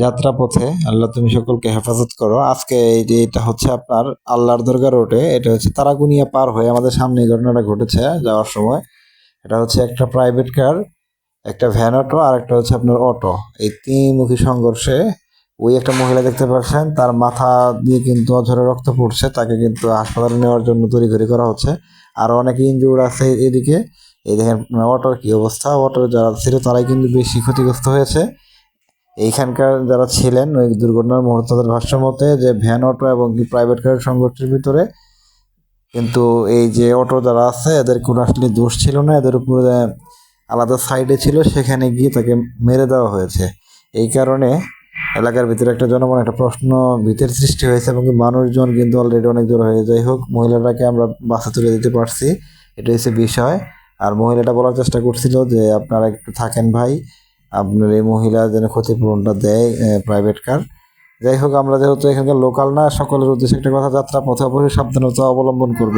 যাত্রাপথে আল্লাহ তুমি সকলকে হেফাজত করো। আজকে এটা হচ্ছে আপনার আল্লাহর দরগা রোডে, এটা হচ্ছে তারাগুনিয়া পার হয়ে আমাদের সামনে এই ঘটনাটা ঘটেছে যাওয়ার সময়। এটা হচ্ছে একটা প্রাইভেট কার, একটা ভ্যান অটো আর একটা হচ্ছে আপনার অটো, এই তিনমুখী সংঘর্ষে ওই একটা মহিলা দেখতে পাচ্ছেন, তার মাথা দিয়ে কিন্তু অঝরে রক্ত পড়ছে, তাকে কিন্তু হাসপাতালে নেওয়ার জন্য তড়িঘড়ি করা হচ্ছে। আর অনেকে ইনজুর্ড আছে এদিকে। এই দেখেন অটোর কি অবস্থা, অটোর যারা ছিল তারাই কিন্তু বেশি ক্ষতিগ্রস্ত হয়েছে। এইখানকার যারা ছিলেন ওই দুর্ঘটনার মুহূর্তে তাদের ভাষ্য মতে যে ভ্যান অটো এবং কি প্রাইভেট কারের সংঘর্ষের ভিতরে কিন্তু এই যে অটো যারা আছে এদের কোনো আসলে দোষ ছিল না, এদের উপরে আলাদা সাইডে ছিল, সেখানে গিয়ে তাকে মেরে দেওয়া হয়েছে। এই কারণে এলাকার ভিতরে একটা জনমনে একটা প্রশ্ন ভীতির সৃষ্টি হয়েছে এবং মানুষজন কিন্তু অলরেডি অনেক দূর হয়ে যাই হোক, মহিলাটাকে আমরা বাসে তুলে দিতে পারছি, এটা হচ্ছে বিষয়। আর মহিলাটা বলার চেষ্টা করছিল যে আপনারা একটু থাকেন ভাই, আপনার এই মহিলা যেন ক্ষতিপূরণটা দেয় প্রাইভেট কার। যাই হোক, আমরা যেহেতু এখানকার লোকাল না, সকলের উদ্দেশ্যে একটা কথা, যাত্রা পথে অবশ্যই সাবধানতা অবলম্বন করবে।